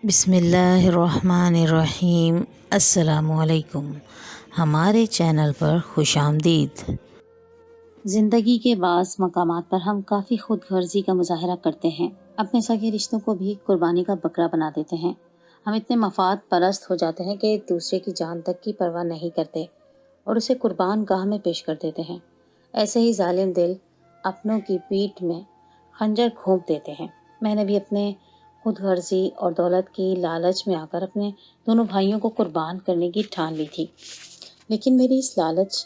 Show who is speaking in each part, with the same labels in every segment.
Speaker 1: بسم اللہ الرحمن الرحیم۔ السلام علیکم، ہمارے چینل پر خوش آمدید۔
Speaker 2: زندگی کے بعض مقامات پر ہم کافی خود غرضی کا مظاہرہ کرتے ہیں، اپنے سگے رشتوں کو بھی قربانی کا بکرا بنا دیتے ہیں۔ ہم اتنے مفاد پرست ہو جاتے ہیں کہ دوسرے کی جان تک کی پرواہ نہیں کرتے اور اسے قربان گاہ میں پیش کر دیتے ہیں۔ ایسے ہی ظالم دل اپنوں کی پیٹھ میں خنجر گھونپ دیتے ہیں۔ میں نے بھی اپنے خود غرضی اور دولت کی لالچ میں آ کر اپنے دونوں بھائیوں کو قربان کرنے کی ٹھان لی تھی، لیکن میری اس لالچ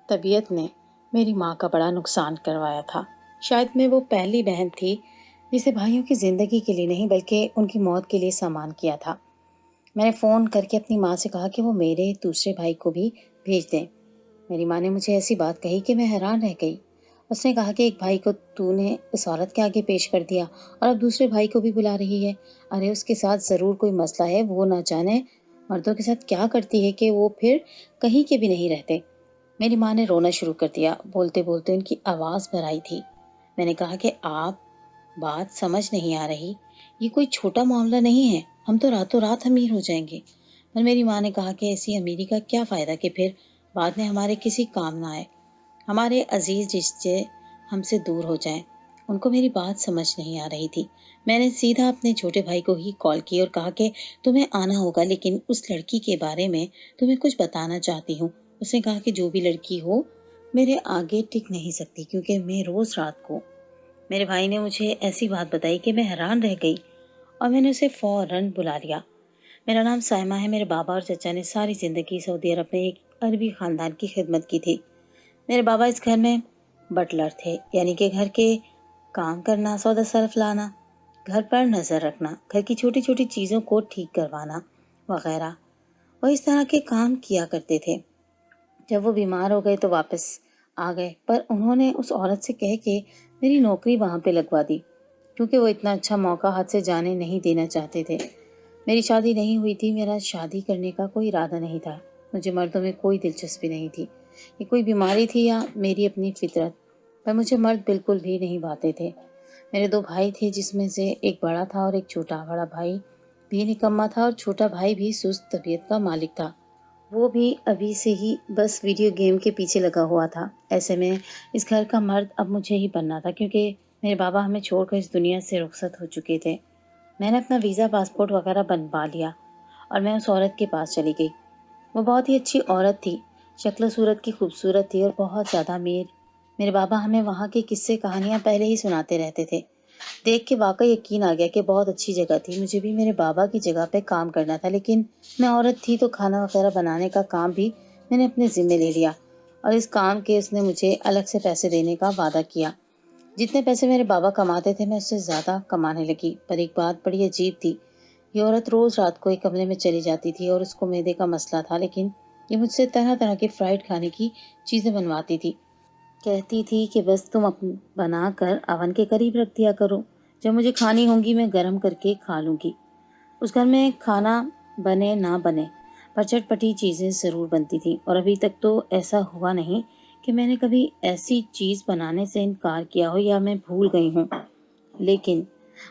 Speaker 2: طبیعت نے میری ماں کا بڑا نقصان کروایا تھا۔ شاید میں وہ پہلی بہن تھی جسے بھائیوں کی زندگی کے لیے نہیں بلکہ ان کی موت کے لیے سامان کیا تھا۔ میں نے فون کر کے اپنی ماں سے کہا کہ وہ میرے دوسرے بھائی کو بھی بھیج دیں۔ میری ماں نے مجھے ایسی بات کہی کہ میں حیران رہ گئی۔ اس نے کہا کہ ایک بھائی کو تو نے اس عورت کے آگے پیش کر دیا اور اب دوسرے بھائی کو بھی بلا رہی ہے۔ ارے اس کے ساتھ ضرور کوئی مسئلہ ہے، وہ نہ جانے مردوں کے ساتھ کیا کرتی ہے کہ وہ پھر کہیں کے بھی نہیں رہتے۔ میری ماں نے رونا شروع کر دیا، بولتے بولتے ان کی آواز بھر آئی تھی۔ میں نے کہا کہ آپ بات سمجھ نہیں آ رہی، یہ کوئی چھوٹا معاملہ نہیں ہے، ہم تو راتوں رات امیر ہو جائیں گے۔ اور میری ماں نے کہا کہ ایسی امیری کا کیا فائدہ کہ پھر بعد میں ہمارے کسی کام نہ آئے، ہمارے عزیز رشتے ہم سے دور ہو جائیں۔ ان کو میری بات سمجھ نہیں آ رہی تھی۔ میں نے سیدھا اپنے چھوٹے بھائی کو ہی کال کی اور کہا کہ تمہیں آنا ہوگا، لیکن اس لڑکی کے بارے میں تمہیں کچھ بتانا چاہتی ہوں۔ اس نے کہا کہ جو بھی لڑکی ہو میرے آگے ٹک نہیں سکتی، کیونکہ میں روز رات کو… میرے بھائی نے مجھے ایسی بات بتائی کہ میں حیران رہ گئی اور میں نے اسے فوراً بلا لیا۔ میرا نام سائمہ ہے۔ میرے بابا اور چچا نے ساری زندگی سعودی عرب میں ایک عربی خاندان کی خدمت کی تھی۔ میرے بابا اس گھر میں بٹلر تھے، یعنی کہ گھر کے کام کرنا، سودا صرف لانا، گھر پر نظر رکھنا، گھر کی چھوٹی چھوٹی چیزوں کو ٹھیک کروانا وغیرہ۔ وہ اس طرح کے کام کیا کرتے تھے۔ جب وہ بیمار ہو گئے تو واپس آ گئے، پر انہوں نے اس عورت سے کہہ کے میری نوکری وہاں پہ لگوا دی، کیونکہ وہ اتنا اچھا موقع ہاتھ سے جانے نہیں دینا چاہتے تھے۔ میری شادی نہیں ہوئی تھی، میرا شادی کرنے کا کوئی ارادہ نہیں تھا، مجھے مردوں میں کوئی دلچسپی نہیں تھی۔ یہ کوئی بیماری تھی یا میری اپنی فطرت، پر مجھے مرد بالکل بھی نہیں بھاتے تھے۔ میرے دو بھائی تھے، جس میں سے ایک بڑا تھا اور ایک چھوٹا۔ بڑا بھائی بھی نکما تھا اور چھوٹا بھائی بھی سست طبیعت کا مالک تھا۔ وہ بھی ابھی سے ہی بس ویڈیو گیم کے پیچھے لگا ہوا تھا۔ ایسے میں اس گھر کا مرد اب مجھے ہی بننا تھا، کیونکہ میرے بابا ہمیں چھوڑ کر اس دنیا سے رخصت ہو چکے تھے۔ میں نے اپنا ویزا، پاسپورٹ وغیرہ بنوا لیا اور میں اس عورت کے پاس چلی گئی۔ وہ بہت ہی اچھی عورت تھی، شکل و صورت کی خوبصورت تھی اور بہت زیادہ امیر۔ میرے بابا ہمیں وہاں کے قصے کہانیاں پہلے ہی سناتے رہتے تھے۔ دیکھ کے واقعی یقین آ گیا کہ بہت اچھی جگہ تھی۔ مجھے بھی میرے بابا کی جگہ پہ کام کرنا تھا، لیکن میں عورت تھی تو کھانا وغیرہ بنانے کا کام بھی میں نے اپنے ذمے لے لیا، اور اس کام کے اس نے مجھے الگ سے پیسے دینے کا وعدہ کیا۔ جتنے پیسے میرے بابا کماتے تھے میں اس سے زیادہ کمانے لگی۔ پر ایک بات بڑی عجیب تھی، یہ عورت روز رات کو ایک کمرے میں چلی جاتی تھی اور اس کو معدے کا مسئلہ تھا، لیکن یہ مجھ سے طرح طرح کے فرائیڈ کھانے کی چیزیں بنواتی تھی۔ کہتی تھی کہ بس تم بنا کر اوون کے قریب رکھ دیا کرو، جب مجھے کھانی ہوں گی میں گرم کر کے کھا لوں گی۔ اس گھر میں کھانا بنے نہ بنے پر چٹپٹی چیزیں ضرور بنتی تھیں، اور ابھی تک تو ایسا ہوا نہیں کہ میں نے کبھی ایسی چیز بنانے سے انکار کیا ہو یا میں بھول گئی ہوں۔ لیکن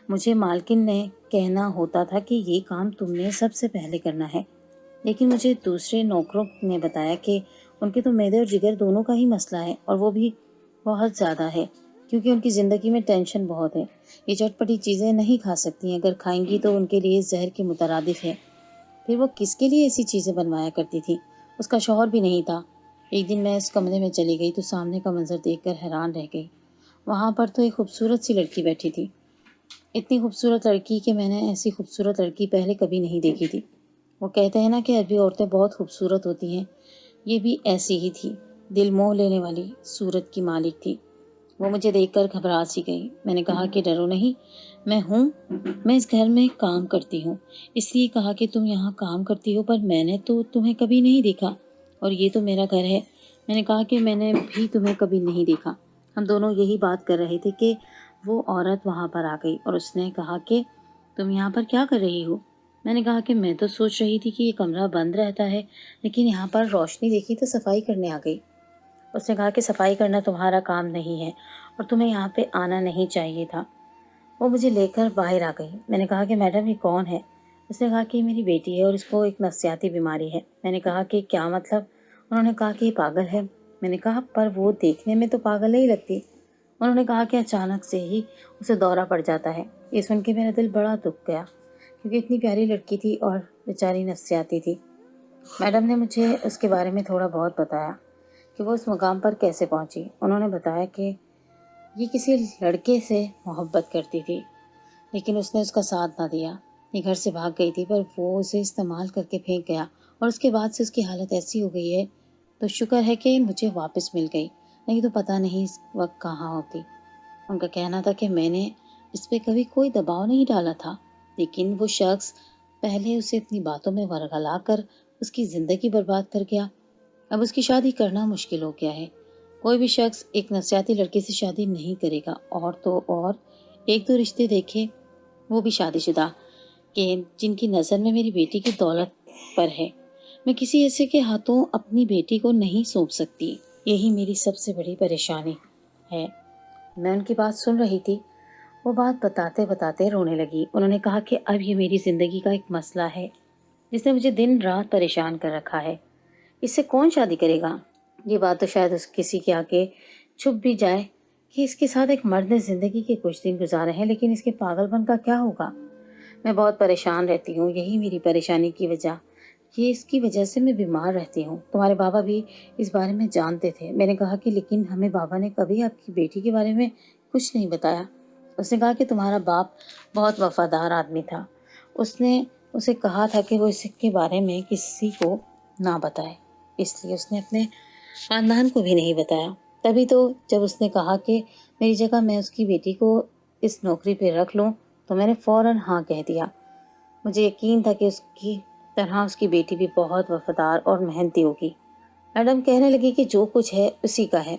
Speaker 2: مجھے مالکن نے کہنا ہوتا تھا کہ یہ کام تم نے سب سے پہلے کرنا ہے، لیکن مجھے دوسرے نوکروں نے بتایا کہ ان کے تو معدے اور جگر دونوں کا ہی مسئلہ ہے، اور وہ بھی بہت زیادہ ہے، کیونکہ ان کی زندگی میں ٹینشن بہت ہے۔ یہ چٹپٹی چیزیں نہیں کھا سکتی ہیں، اگر کھائیں گی تو ان کے لیے زہر کے مترادف ہے۔ پھر وہ کس کے لیے ایسی چیزیں بنوایا کرتی تھی؟ اس کا شوہر بھی نہیں تھا۔ ایک دن میں اس کمرے میں چلی گئی تو سامنے کا منظر دیکھ کر حیران رہ گئی۔ وہاں پر تو ایک خوبصورت سی لڑکی بیٹھی تھی، اتنی خوبصورت لڑکی کہ میں نے ایسی خوبصورت لڑکی پہلے کبھی نہیں دیکھی تھی۔ وہ کہتے ہیں نا کہ عربی عورتیں بہت خوبصورت ہوتی ہیں، یہ بھی ایسی ہی تھی، دل موہ لینے والی صورت کی مالک تھی۔ وہ مجھے دیکھ کر گھبرا سی گئی۔ میں نے کہا کہ ڈرو نہیں، میں اس گھر میں کام کرتی ہوں۔ اس لیے کہا کہ تم یہاں کام کرتی ہو، پر میں نے تو تمہیں کبھی نہیں دیکھا، اور یہ تو میرا گھر ہے۔ میں نے کہا کہ میں نے بھی تمہیں کبھی نہیں دیکھا۔ ہم دونوں یہی بات کر رہے تھے کہ وہ عورت وہاں پر آ گئی اور اس نے کہا کہ تم یہاں پر کیا کر رہی ہو؟ میں نے کہا کہ میں تو سوچ رہی تھی کہ یہ کمرہ بند رہتا ہے، لیکن یہاں پر روشنی دیکھی تو صفائی کرنے آ گئی۔ اس نے کہا کہ صفائی کرنا تمہارا کام نہیں ہے اور تمہیں یہاں پہ آنا نہیں چاہیے تھا۔ وہ مجھے لے کر باہر آ گئی۔ میں نے کہا کہ میڈم یہ کون ہے؟ उसने कहा कि मेरी बेटी है और इसको एक नफसियाती बीमारी है। मैंने कहा कि क्या मतलब? उन्होंने कहा कि ये पागल है। मैंने कहा पर वो देखने में तो पागल नहीं लगती। उन्होंने कहा कि अचानक से ही उसे दौरा पड़ जाता है। ये सुन के मेरा दिल बड़ा दुख गया, क्योंकि इतनी प्यारी लड़की थी और बेचारी नफसियाती थी। मैडम ने मुझे उसके बारे में थोड़ा बहुत बताया कि वो उस मुकाम पर कैसे पहुंची। उन्होंने बताया कि ये किसी लड़के से मोहब्बत करती थी, लेकिन उसने उसका साथ ना दिया। ये घर से भाग गई थी, पर वो उसे इस्तेमाल करके फेंक गया और उसके बाद से उसकी हालत ऐसी हो गई है। तो शुक्र है कि मुझे वापस मिल गई, नहीं तो पता नहीं इस वक्त कहाँ होती। उनका कहना था कि मैंने इस पर कभी कोई दबाव नहीं डाला था, लेकिन वो शख्स पहले उसे अपनी बातों में वरगला कर उसकी ज़िंदगी बर्बाद कर गया। अब उसकी शादी करना मुश्किल हो गया है। कोई भी शख्स एक नफसियाती लड़के से शादी नहीं करेगा, और तो और एक दो रिश्ते देखे, वो भी शादीशुदा, कि जिनकी नज़र में मेरी बेटी की दौलत पर है। मैं किसी ऐसे के हाथों अपनी बेटी को नहीं सौंप सकती। यही मेरी सबसे बड़ी परेशानी है। मैं उनकी बात सुन रही थी। वो बात बताते बताते रोने लगी। उन्होंने कहा कि अब ये मेरी ज़िंदगी का एक मसला है जिसने मुझे दिन रात परेशान कर रखा है। इससे कौन शादी करेगा? ये बात तो शायद उस किसी के आगे छुप भी जाए कि इसके साथ एक मर्द ने ज़िंदगी के कुछ दिन गुजारे हैं, लेकिन इसके पागलपन का क्या होगा? मैं बहुत परेशान रहती हूँ। यही मेरी परेशानी की वजह, ये इसकी वजह से मैं बीमार रहती हूँ। तुम्हारे बाबा भी इस बारे में जानते थे। मैंने कहा कि लेकिन हमें बाबा ने कभी आपकी बेटी के बारे में कुछ नहीं बताया। उसने कहा कि तुम्हारा बाप बहुत वफादार आदमी था। उसने उसे कहा था कि वो इसके बारे में किसी को ना बताए, इसलिए उसने अपने खानदान को भी नहीं बताया। तभी तो जब उसने कहा कि मेरी जगह मैं उसकी बेटी को इस नौकरी पे रख लूँ, तो मैंने फ़ौरन हाँ कह दिया। मुझे यकीन था कि उसकी तरह उसकी बेटी भी बहुत वफादार और मेहनती होगी। मैडम कहने लगी कि जो कुछ है उसी का है।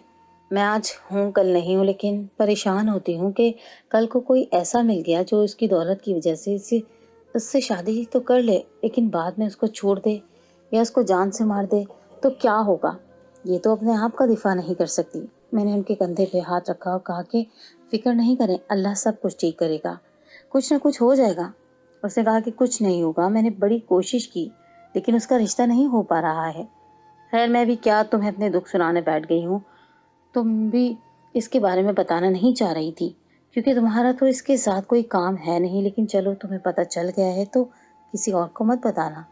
Speaker 2: मैं आज हूँ कल नहीं हूँ, लेकिन परेशान होती हूँ कि कल को कोई ऐसा मिल गया जो उसकी दौलत की वजह से उससे शादी तो कर ले, लेकिन बाद में उसको छोड़ दे या उसको जान से मार दे, तो क्या होगा? ये तो अपने आप का दिफा नहीं कर सकती। मैंने उनके कंधे पे हाथ रखा और कहा कि फिक्र नहीं करें, अल्लाह सब कुछ ठीक करेगा, कुछ ना कुछ हो जाएगा। उसने कहा कि कुछ नहीं होगा, मैंने बड़ी कोशिश की, लेकिन उसका रिश्ता नहीं हो पा रहा है। खैर, मैं भी क्या तुम्हें अपने दुख सुनाने बैठ गई हूँ। तुम भी इसके बारे में बताना नहीं चाह रही थी, क्योंकि तुम्हारा तो इसके साथ कोई काम है नहीं, लेकिन चलो तुम्हें पता चल गया है तो किसी और को मत बताना।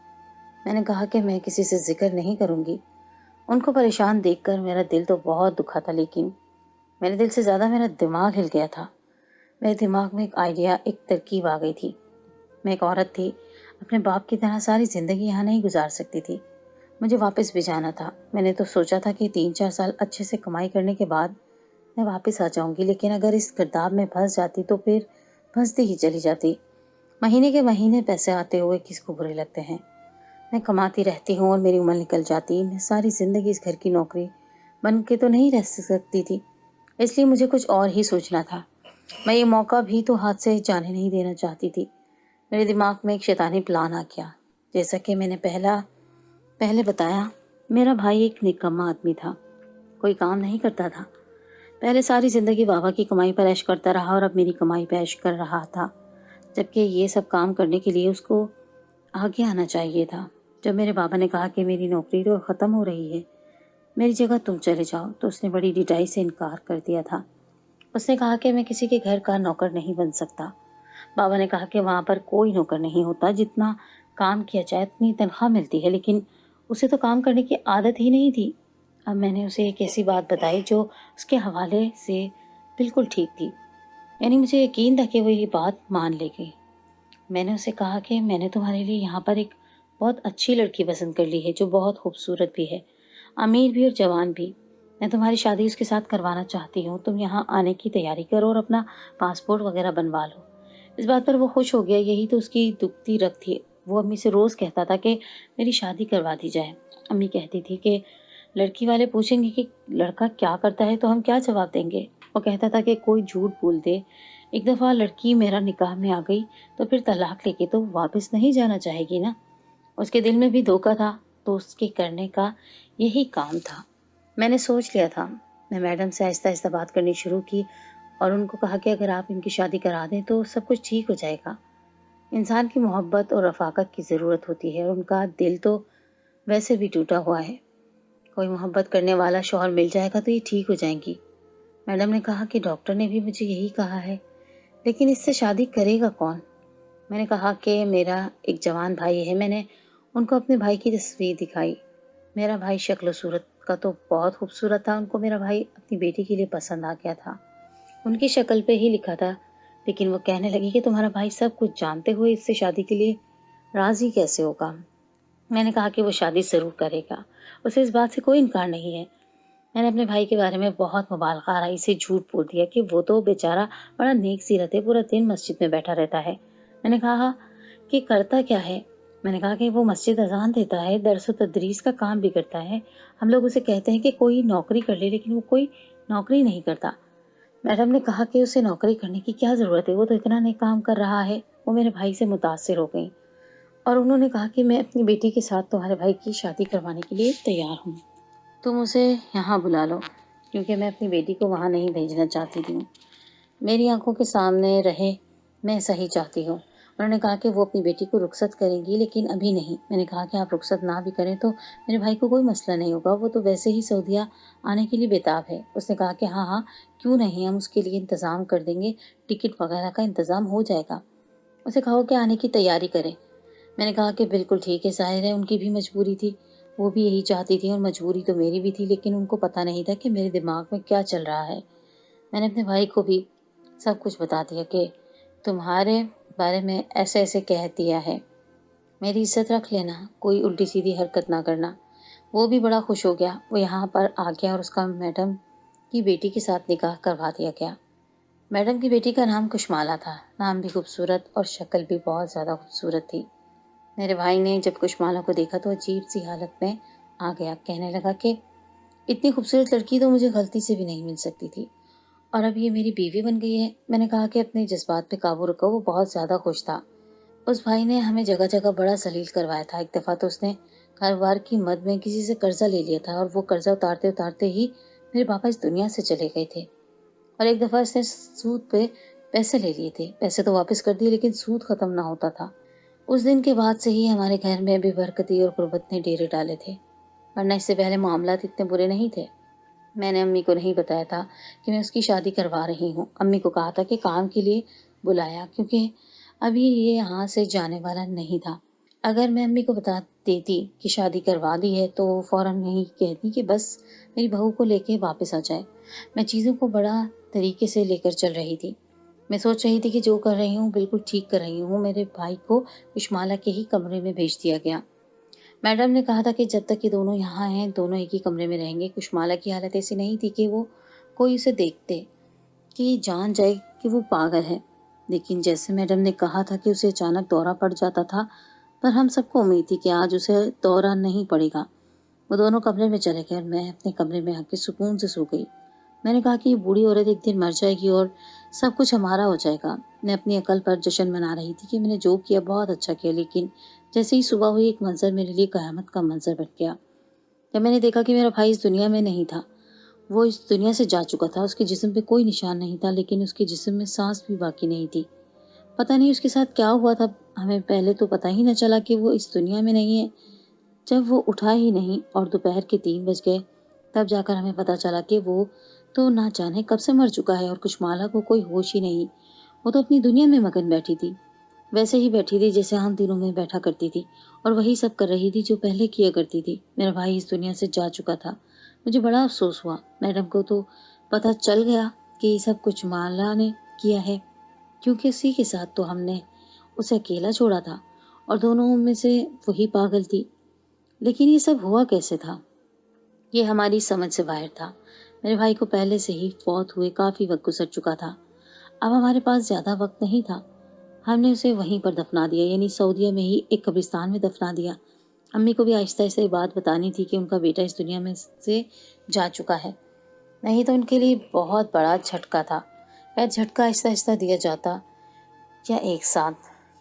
Speaker 2: मैंने कहा कि मैं किसी से जिक्र नहीं करूँगी। उनको परेशान देखकर मेरा दिल तो बहुत दुखा था, लेकिन मेरे दिल से ज़्यादा मेरा दिमाग हिल गया था। मेरे दिमाग में एक आइडिया, एक तरकीब आ गई थी। मैं एक औरत थी, अपने बाप की तरह सारी ज़िंदगी यहाँ नहीं गुजार सकती थी। मुझे वापस भी जाना था। मैंने तो सोचा था कि 3-4 साल अच्छे से कमाई करने के बाद मैं वापस आ जाऊंगी, लेकिन अगर इस गिरदाव में फंस जाती तो फिर फंसती ही चली जाती। महीने के महीने पैसे आते हुए किसको बुरे लगते हैं। मैं कमाती रहती हूँ और मेरी उम्र निकल जाती। मैं सारी ज़िंदगी इस घर की नौकरी बन के तो नहीं रह सकती थी, इसलिए मुझे कुछ और ही सोचना था। मैं ये मौका भी तो हाथ से जाने नहीं देना चाहती थी। मेरे दिमाग में एक शैतानी प्लान आ गया। जैसा कि मैंने पहले बताया, मेरा भाई एक निकम्मा आदमी था, कोई काम नहीं करता था। पहले सारी ज़िंदगी बाबा की कमाई पर ऐश करता रहा और अब मेरी कमाई पर ऐश कर रहा था, जबकि ये सब काम करने के लिए उसको आगे आना चाहिए था। जब मेरे बाबा ने कहा कि मेरी नौकरी तो ख़त्म हो रही है, मेरी जगह तुम चले जाओ, तो उसने बड़ी ढिठाई से इनकार कर दिया था। उसने कहा कि मैं किसी के घर का नौकर नहीं बन सकता। बाबा ने कहा कि वहाँ पर कोई नौकर नहीं होता, जितना काम किया जाए उतनी तनख्वाह मिलती है, लेकिन उसे तो काम करने की आदत ही नहीं थी। अब मैंने उसे एक ऐसी बात बताई जो उसके हवाले से बिल्कुल ठीक थी, यानी मुझे यकीन था कि वो ये बात मान लेगी। मैंने उसे कहा कि मैंने तुम्हारे लिए यहाँ पर एक बहुत अच्छी लड़की पसंद कर ली है, जो बहुत खूबसूरत भी है, अमीर भी और जवान भी। मैं तुम्हारी शादी उसके साथ करवाना चाहती हूँ। तुम यहाँ आने की तैयारी करो और अपना पासपोर्ट वगैरह बनवा लो। इस बात पर वो खुश हो गया। यही तो उसकी दुखती रग थी। वो अम्मी से रोज़ कहता था कि मेरी शादी करवा दी जाए। अम्मी कहती थी कि लड़की वाले पूछेंगे कि लड़का क्या करता है तो हम क्या जवाब देंगे। वो कहता था कि कोई झूठ बोल दे, एक दफ़ा लड़की मेरा निकाह में आ गई तो फिर तलाक लेके तो वापस नहीं जाना चाहेगी ना। उसके दिल में भी धोखा था, तो उसके करने का यही काम था। मैंने सोच लिया था। मैं मैडम से आहिस्ता आहिस्ता बात करनी शुरू की और उनको कहा कि अगर आप इनकी शादी करा दें तो सब कुछ ठीक हो जाएगा। इंसान की मोहब्बत और रफ़ाक़त की ज़रूरत होती है और उनका दिल तो वैसे भी टूटा हुआ है। कोई मोहब्बत करने वाला शौहर मिल जाएगा तो ये ठीक हो जाएंगी। मैडम ने कहा कि डॉक्टर ने भी मुझे यही कहा है, लेकिन इससे शादी करेगा कौन? मैंने कहा कि मेरा एक जवान भाई है। मैंने उनको अपने भाई की तस्वीर दिखाई। मेरा भाई शक्ल सूरत का तो बहुत खूबसूरत था। उनको मेरा भाई अपनी बेटी के लिए पसंद आ गया था। उनकी शक्ल पे ही लिखा था, लेकिन वो कहने लगी कि तुम्हारा भाई सब कुछ जानते हुए इससे शादी के लिए राज़ी कैसे होगा? मैंने कहा कि वो शादी ज़रूर करेगा, उसे इस बात से कोई इनकार नहीं है। मैंने अपने भाई के बारे में बहुत मुबालगा आराई से झूठ बोल दिया कि वो तो बेचारा बड़ा नेक सीरत है, पूरा दिन मस्जिद में बैठा रहता है। मैंने कहा कि करता क्या है? मैंने कहा कि वो मस्जिद अजान देता है, दर्स व तदरीस का काम भी करता है। हम लोग उसे कहते हैं कि कोई नौकरी कर ले, लेकिन वो कोई नौकरी नहीं करता। मैडम ने कहा कि उसे नौकरी करने की क्या ज़रूरत है, वो तो इतना नेक काम कर रहा है। वो मेरे भाई से मुतासिर हो गई और उन्होंने कहा कि मैं अपनी बेटी के साथ तुम्हारे भाई की शादी करवाने के लिए तैयार हूँ। तुम उसे यहाँ बुला लो, क्योंकि मैं अपनी बेटी को वहाँ नहीं भेजना चाहती थी। मेरी आंखों के सामने रहे, मैं सही चाहती हूँ। उन्होंने कहा कि वो अपनी बेटी को रुखसत करेंगी, लेकिन अभी नहीं। मैंने कहा कि आप रुखसत ना भी करें तो मेरे भाई को कोई मसला नहीं होगा, वो तो वैसे ही सऊदीया आने के लिए बेताब है। उसने कहा कि हाँ हाँ, क्यों नहीं, हम उसके लिए इंतज़ाम कर देंगे, टिकट वगैरह का इंतज़ाम हो जाएगा। उसे कहो कि आने की तैयारी करें। मैंने कहा कि बिल्कुल ठीक है, ज़ाहिर है उनकी भी मजबूरी थी, वो भी यही चाहती थी और मजबूरी तो मेरी भी थी, लेकिन उनको पता नहीं था कि मेरे दिमाग में क्या चल रहा है। मैंने अपने भाई को भी सब कुछ बता दिया कि तुम्हारे बारे में ऐसे ऐसे कह दिया है, मेरी इज्जत रख लेना, कोई उल्टी सीधी हरकत ना करना। वो भी बड़ा खुश हो गया। वो यहाँ पर आ गया और उसका मैडम की बेटी के साथ निकाह करवा दिया गया। मैडम की बेटी का नाम कुशमाला था। नाम भी खूबसूरत और शक्ल भी बहुत ज़्यादा खूबसूरत थी। मेरे भाई ने जब कुशमाला को देखा तो अजीब सी हालत में आ गया। कहने लगा कि इतनी खूबसूरत लड़की तो मुझे गलती से भी नहीं मिल सकती थी, और अब ये मेरी बीवी बन गई है। मैंने कहा कि अपने जज्बात पे काबू रखो। वो बहुत ज़्यादा खुश था। उस भाई ने हमें जगह जगह बड़ा जलील करवाया था। एक दफ़ा तो उसने कारोबार की मद में किसी से कर्जा ले लिया था, और वो कर्जा उतारते उतारते ही मेरे पापा इस दुनिया से चले गए थे। और एक दफ़ा इसने सूद पे पैसे ले लिए थे। पैसे तो वापस कर दिए, लेकिन सूद ख़त्म ना होता था। उस दिन के बाद से ही हमारे घर में बेबरकती और गुर्बत ने डेरे डाले थे, वरना इससे पहले मामलात इतने बुरे नहीं थे। मैंने अम्मी को नहीं बताया था कि मैं उसकी शादी करवा रही हूँ। अम्मी को कहा था कि काम के लिए बुलाया, क्योंकि अभी ये यहाँ से जाने वाला नहीं था। अगर मैं अम्मी को बता देती कि शादी करवा दी है तो वो फ़ौरन नहीं कहती कि बस मेरी बहू को लेके वापस आ जाए। मैं चीज़ों को बड़ा तरीके से लेकर चल रही थी। मैं सोच रही थी कि जो कर रही हूँ बिल्कुल ठीक कर रही हूँ। मेरे भाई को कुशमाला के ही कमरे में भेज दिया गया। मैडम ने कहा था कि जब तक ये दोनों यहाँ हैं, दोनों एक ही कमरे में रहेंगे। कुशमाला की हालत ऐसी नहीं थी कि वो कोई उसे देखते कि जान जाए कि वो पागल है, लेकिन जैसे मैडम ने कहा था कि उसे अचानक दौरा पड़ जाता था, पर हम सबको उम्मीद थी कि आज उसे दौरा नहीं पड़ेगा। वो दोनों कमरे में चले गए और मैं अपने कमरे में आके सुकून से सो गई। मैंने कहा कि ये बूढ़ी औरत एक दिन मर जाएगी और सब कुछ हमारा हो जाएगा। मैं अपनी अकल पर जश्न मना रही थी कि मैंने जो किया बहुत अच्छा किया, लेकिन जैसे ही सुबह हुई एक मंजर मेरे लिए क़यामत का मंजर बन गया। जब मैंने देखा कि मेरा भाई इस दुनिया में नहीं था, वो इस दुनिया से जा चुका था। उसके जिस्म पे कोई निशान नहीं था, लेकिन उसके जिस्म में सांस भी बाकी नहीं थी। पता नहीं उसके साथ क्या हुआ था। हमें पहले तो पता ही न चला कि वो इस दुनिया में नहीं है, जब वो उठा ही नहीं और दोपहर के 3 बज गए, तब जाकर हमें पता चला कि वो तो ना जाने कब से मर चुका है और कुशमाला को कोई होश ही नहीं। वो तो अपनी दुनिया में मगन बैठी थी, वैसे ही बैठी थी जैसे आम दिनों में बैठा करती थी, और वही सब कर रही थी जो पहले किया करती थी। मेरा भाई इस दुनिया से जा चुका था। मुझे बड़ा अफसोस हुआ। मैडम को तो पता चल गया कि ये सब कुछ माला ने किया है, क्योंकि उसी के साथ तो हमने उसे अकेला छोड़ा था और दोनों में से वही पागल थी। लेकिन ये सब हुआ कैसे था, ये हमारी समझ से बाहर था। मेरे भाई को पहले से ही फौत हुए काफ़ी वक्त गुजर चुका था। अब हमारे पास ज़्यादा वक्त नहीं था। हमने उसे वहीं पर दफना दिया, यानी सऊदीया में ही एक कब्रिस्तान में दफना दिया। अम्मी को भी आहिस्ता आहिस्ता ये बात बतानी थी कि उनका बेटा इस दुनिया में से जा चुका है, नहीं तो उनके लिए बहुत बड़ा झटका था। शायद झटका आहिस्ता आहिस्ता दिया जाता या एक साथ,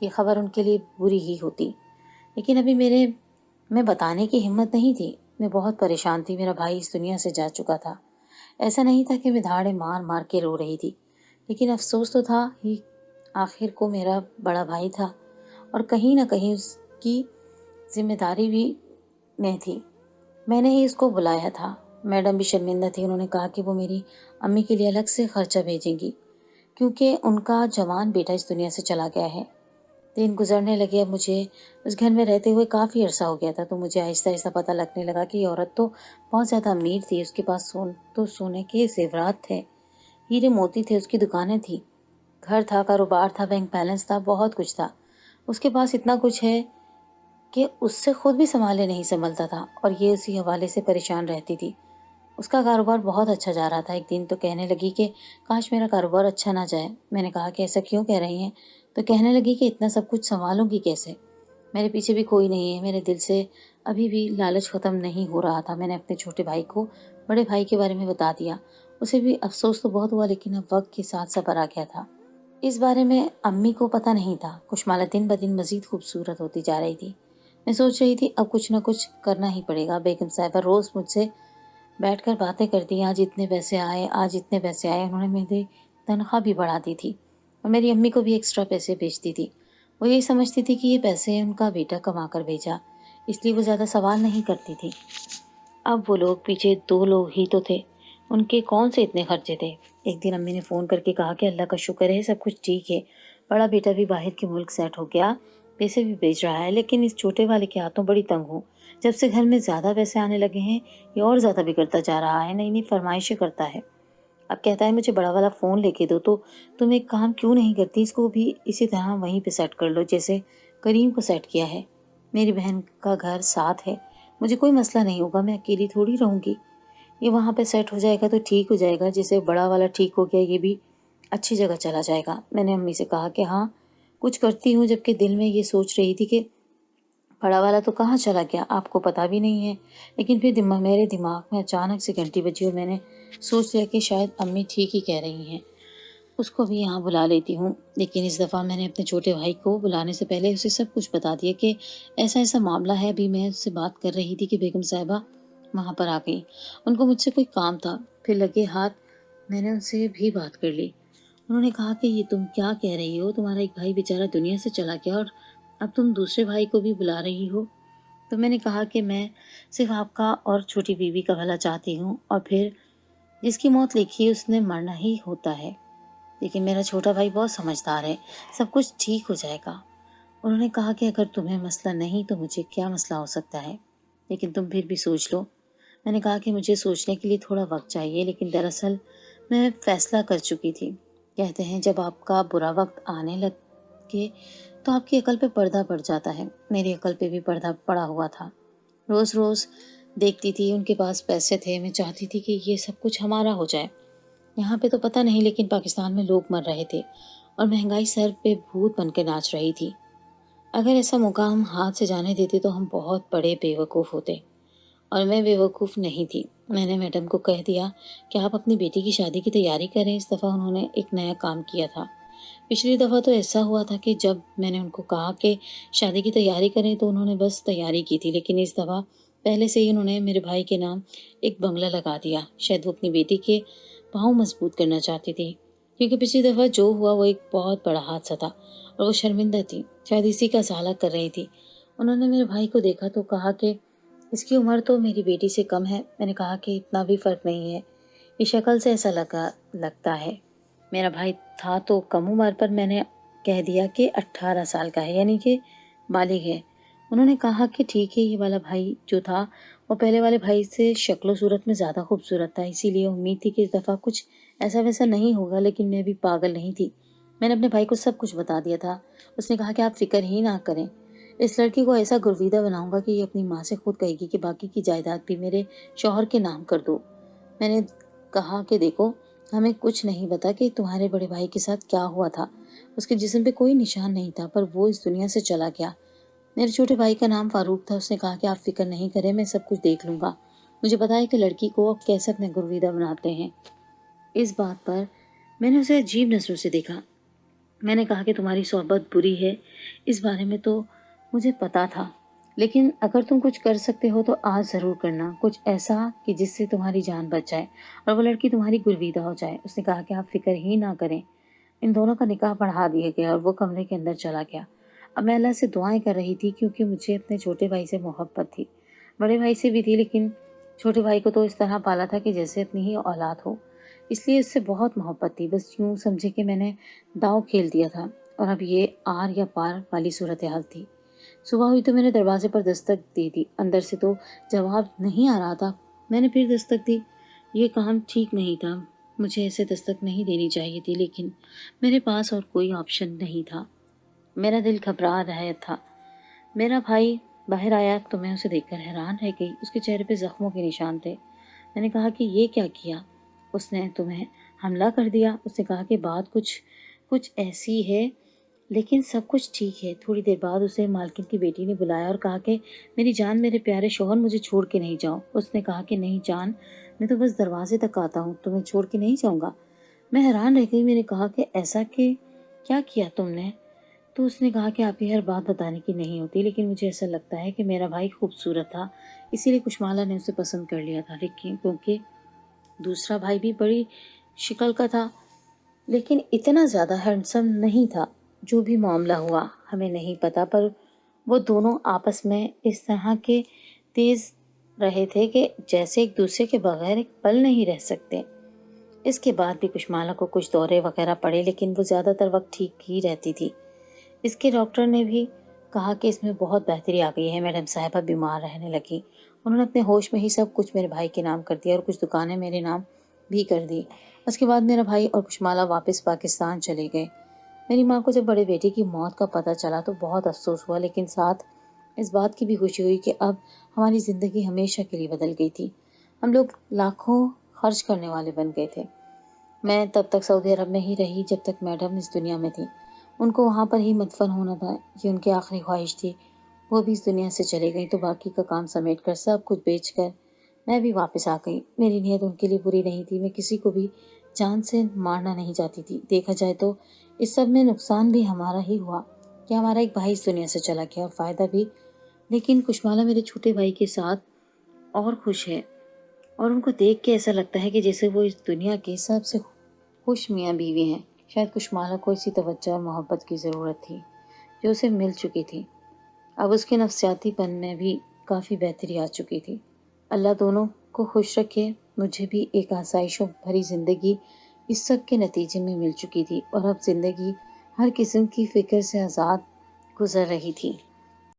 Speaker 2: ये खबर उनके लिए बुरी ही होती। लेकिन अभी मैं बताने की हिम्मत नहीं थी। मैं बहुत परेशान थी। मेरा भाई इस दुनिया से जा चुका था। ऐसा नहीं था कि मैं धाड़े मार मार के रो रही थी, लेकिन अफसोस तो था ही। आखिर को मेरा बड़ा भाई था, और कहीं ना कहीं उसकी जिम्मेदारी भी मैं थी। मैंने ही इसको बुलाया था। मैडम भी शर्मिंदा थी। उन्होंने कहा कि वो मेरी अम्मी के लिए अलग से खर्चा भेजेंगी क्योंकि उनका जवान बेटा इस दुनिया से चला गया है। दिन गुजरने लगे। अब मुझे उस घर में रहते हुए काफ़ी अरसा हो गया था, तो मुझे आहिस्ता आहिस्ता पता लगने लगा कि ये औरत तो बहुत ज़्यादा अमीर थी। उसके पास सोने के ज़ेवरात थे, हीरे मोती थे, उसकी दुकानें थी, घर था, कारोबार था, बैंक बैलेंस था, बहुत कुछ था। उसके पास इतना कुछ है कि उससे खुद भी संभाले नहीं संभलता था और ये उसी हवाले से परेशान रहती थी। उसका कारोबार बहुत अच्छा जा रहा था। एक दिन तो कहने लगी कि काश मेरा कारोबार अच्छा ना जाए। मैंने कहा कि ऐसा क्यों कह रही हैं? तो कहने लगी कि इतना सब कुछ संभालूंगी कैसे? मेरे पीछे भी कोई नहीं है। मेरे दिल से अभी भी लालच ख़त्म नहीं हो रहा था। मैंने अपने छोटे भाई को बड़े भाई के बारे में बता दिया। उसे भी अफसोस तो बहुत हुआ, लेकिन अब वक्त के साथ सबर आ गया था। इस बारे में अम्मी को पता नहीं था। कुशमाला दिन ब दिन मज़ीद खूबसूरत होती जा रही थी। मैं सोच रही थी अब कुछ ना कुछ करना ही पड़ेगा। बेगम साहिबा रोज़ मुझसे बैठकर बातें करती, आज इतने पैसे आए, आज इतने पैसे आए। उन्होंने मेरी तनख्वाह भी बढ़ा दी थी और मेरी अम्मी को भी एक्स्ट्रा पैसे भेजती थी। वो यही समझती थी कि ये पैसे उनका बेटा कमा कर भेजा, इसलिए वो ज़्यादा सवाल नहीं करती थी। अब वो लोग पीछे 2 लोग ही तो थे, उनके कौन से इतने खर्चे थे। एक दिन अम्मी ने फ़ोन करके कहा कि अल्लाह का शुक्र है, सब कुछ ठीक है, बड़ा बेटा भी बाहर के मुल्क सेट हो गया, पैसे भी भेज रहा है, लेकिन इस छोटे वाले के हाथों बड़ी तंग हूँ। जब से घर में ज़्यादा पैसे आने लगे हैं, ये और ज़्यादा बिगड़ता जा रहा है, नई नई फरमाइशें करता है। अब कहता है मुझे बड़ा वाला फ़ोन लेके दो, तो तुम एक काम क्यों नहीं करती, इसको भी इसी तरह वहीं पे सेट कर लो जैसे करीम को सेट किया है। मेरी बहन का घर साथ है, मुझे कोई मसला नहीं होगा, मैं अकेली थोड़ी रहूँगी। ये वहाँ पे सेट हो जाएगा तो ठीक हो जाएगा, जैसे बड़ा वाला ठीक हो गया, ये भी अच्छी जगह चला जाएगा। मैंने अम्मी से कहा कि हाँ कुछ करती हूँ, जबकि दिल में ये सोच रही थी कि बड़ा वाला तो कहाँ चला गया, आपको पता भी नहीं है। लेकिन फिर मेरे दिमाग में अचानक से घंटी बजी और मैंने सोच लिया कि शायद अम्मी ठीक ही कह रही हैं, उसको भी यहाँ बुला लेती हूँ। लेकिन इस दफ़ा मैंने अपने छोटे भाई को बुलाने से पहले उसे सब कुछ बता दिया कि ऐसा ऐसा मामला है। अभी मैं उससे बात कर रही थी कि बेगम साहिबा वहाँ पर आ गई, उनको मुझसे कोई काम था। फिर लगे हाथ मैंने उनसे भी बात कर ली। उन्होंने कहा कि ये तुम क्या कह रही हो, तुम्हारा एक भाई बेचारा दुनिया से चला गया और अब तुम दूसरे भाई को भी बुला रही हो। तो मैंने कहा कि मैं सिर्फ आपका और छोटी बीवी का भला चाहती हूँ, और फिर जिसकी मौत लिखी है उसने मरना ही होता है। लेकिन मेरा छोटा भाई बहुत समझदार है, सब कुछ ठीक हो जाएगा। उन्होंने कहा कि अगर तुम्हें मसला नहीं तो मुझे क्या मसला हो सकता है, लेकिन तुम फिर भी सोच लो। मैंने कहा कि मुझे सोचने के लिए थोड़ा वक्त चाहिए, लेकिन दरअसल मैं फैसला कर चुकी थी। कहते हैं जब आपका बुरा वक्त आने लगे तो आपकी अकल पे पर्दा पड़ जाता है। मेरी अकल पे भी पर्दा पड़ा हुआ था। रोज़ रोज़ देखती थी, उनके पास पैसे थे, मैं चाहती थी कि ये सब कुछ हमारा हो जाए। यहाँ पे तो पता नहीं, लेकिन पाकिस्तान में लोग मर रहे थे और महंगाई सर पे भूत बनकर नाच रही थी। अगर ऐसा मौका हम हाथ से जाने देते तो हम बहुत बड़े बेवकूफ़ होते, और मैं बेवकूफ़ नहीं थी। मैंने मैडम को कह दिया कि आप अपनी बेटी की शादी की तैयारी करें। इस दफ़ा उन्होंने एक नया काम किया था। पिछली दफ़ा तो ऐसा हुआ था कि जब मैंने उनको कहा कि शादी की तैयारी करें तो उन्होंने बस तैयारी की थी, लेकिन इस दफ़ा पहले से ही उन्होंने मेरे भाई के नाम एक बंगला लगा दिया। शायद वो अपनी बेटी के पाँव मजबूत करना चाहती थी, क्योंकि पिछली दफ़ा जो हुआ वो एक बहुत बड़ा हादसा था और वो शर्मिंदा थी, शायद इसी का साला कर रही थी। उन्होंने मेरे भाई को देखा तो कहा कि इसकी उम्र तो मेरी बेटी से कम है। मैंने कहा कि इतना भी फ़र्क नहीं है, इस शक्ल से ऐसा लगता है। मेरा भाई था तो कम उम्र पर मैंने कह दिया कि 18 साल का है, यानी कि बालिग है। उन्होंने कहा कि ठीक है, ये वाला भाई जो था वो पहले वाले भाई से शक्ल सूरत में ज़्यादा खूबसूरत था, इसीलिए उम्मीद थी कि इस दफ़ा कुछ ऐसा वैसा नहीं होगा। लेकिन मैं भी पागल नहीं थी, मैंने अपने भाई को सब कुछ बता दिया था। उसने कहा कि आप फिक्र ही ना करें, इस लड़की को ऐसा गुरविदा बनाऊंगा कि ये अपनी माँ से खुद कहेगी कि बाकी की जायदाद भी मेरे शौहर के नाम कर दो। मैंने कहा कि देखो, हमें कुछ नहीं पता कि तुम्हारे बड़े भाई के साथ क्या हुआ था। उसके जिस्म पे कोई निशान नहीं था, पर वो इस दुनिया से चला गया। मेरे छोटे भाई का नाम फारूक था। उसने कहा कि आप फिक्र नहीं करें, मैं सब कुछ देख लूँगा। मुझे पता है कि लड़की को अब कैसे अपने गुरविदा बनाते हैं। इस बात पर मैंने उसे अजीब नज़रों से देखा। मैंने कहा कि तुम्हारी सोहबत बुरी है, इस बारे में तो मुझे पता था, लेकिन अगर तुम कुछ कर सकते हो तो आज ज़रूर करना, कुछ ऐसा कि जिससे तुम्हारी जान बच जाए और वो लड़की तुम्हारी गुरविदा हो जाए। उसने कहा कि आप फिक्र ही ना करें। इन दोनों का निकाह पढ़ा दिया गया और वो कमरे के अंदर चला गया। अब मैं अल्लाह से दुआएं कर रही थी, क्योंकि मुझे अपने छोटे भाई से मोहब्बत थी, बड़े भाई से भी थी, लेकिन छोटे भाई को तो इस तरह पाला था कि जैसे अपनी ही औलाद हो, इसलिए उससे बहुत मोहब्बत थी। बस यूँ समझे कि मैंने दाव खेल दिया था और अब ये आर या पार वाली सूरत हाल थी। सुबह हुई तो मैंने दरवाजे पर दस्तक दी थी। अंदर से तो जवाब नहीं आ रहा था। मैंने फिर दस्तक दी। ये काम ठीक नहीं था, मुझे ऐसे दस्तक नहीं देनी चाहिए थी, लेकिन मेरे पास और कोई ऑप्शन नहीं था। मेरा दिल घबरा रहा था। मेरा भाई बाहर आया तो मैं उसे देखकर हैरान रह गई। उसके चेहरे पे जख्मों के निशान थे। मैंने कहा कि ये क्या किया? उसने तुम्हें हमला कर दिया। उसने कहा कि बात कुछ कुछ ऐसी है, लेकिन सब कुछ ठीक है। थोड़ी देर बाद उसे मालकिन की बेटी ने बुलाया और कहा कि मेरी जान, मेरे प्यारे शौहर, मुझे छोड़ के नहीं जाओ। उसने कहा कि नहीं जान, मैं तो बस दरवाजे तक आता हूँ, तुम्हें छोड़ के नहीं जाऊँगा। मैं हैरान रह गई। मैंने कहा कि ऐसा कि क्या किया तुमने? तो उसने कहा कि आपकी हर बात बताने की नहीं होती, लेकिन मुझे ऐसा लगता है कि मेरा भाई खूबसूरत था, इसीलिए कुशमाला ने उसे पसंद कर लिया था। लेकिन क्योंकि दूसरा भाई भी बड़ी शक्ल का था, लेकिन इतना ज़्यादा हैंडसम नहीं था। जो भी मामला हुआ हमें नहीं पता, पर वो दोनों आपस में इस तरह के तेज़ रहे थे कि जैसे एक दूसरे के बगैर एक पल नहीं रह सकते। इसके बाद भी कुशमाला को कुछ दौरे वगैरह पड़े, लेकिन वो ज़्यादातर वक्त ठीक ही रहती थी। इसके डॉक्टर ने भी कहा कि इसमें बहुत बेहतरी आ गई है। मैडम साहिबा बीमार रहने लगी। उन्होंने अपने होश में ही सब कुछ मेरे भाई के नाम कर दिया और कुछ दुकानें मेरे नाम भी कर दी। उसके बाद मेरा भाई और कुशमाला वापस पाकिस्तान चले गए। मेरी माँ को जब बड़े बेटे की मौत का पता चला तो बहुत अफसोस हुआ, लेकिन साथ इस बात की भी खुशी हुई कि अब हमारी ज़िंदगी हमेशा के लिए बदल गई थी। हम लोग लाखों खर्च करने वाले बन गए थे। मैं तब तक सऊदी अरब में ही रही जब तक मैडम इस दुनिया में थी। उनको वहाँ पर ही मदफन होना था, ये उनकी आखिरी ख्वाहिश थी। वो भी इस दुनिया से चले गई तो बाकी का काम समेट कर, सब कुछ बेच कर मैं भी वापस आ गई। मेरी नीयत उनके लिए बुरी नहीं थी। मैं किसी को भी जान से मारना नहीं चाहती थी। देखा जाए तो इस सब में नुकसान भी हमारा ही हुआ कि हमारा एक भाई इस दुनिया से चला गया, और फ़ायदा भी। लेकिन कुशमाला मेरे छोटे भाई के साथ और खुश है, और उनको देख के ऐसा लगता है कि जैसे वो इस दुनिया के सबसे खुश मियाँ बीवी हैं। शायद कुशमाला को इसी तवज्जो और मोहब्बत की ज़रूरत थी जो उसे मिल चुकी थी। अब उसके नफसियातीपन में भी काफ़ी बेहतरी आ चुकी थी। अल्लाह दोनों को खुश रखे। मुझे भी एक आसाइशों भरी ज़िंदगी इस सब के नतीजे में मिल चुकी थी, और अब ज़िंदगी हर किस्म की फ़िक्र से आज़ाद गुजर रही थी।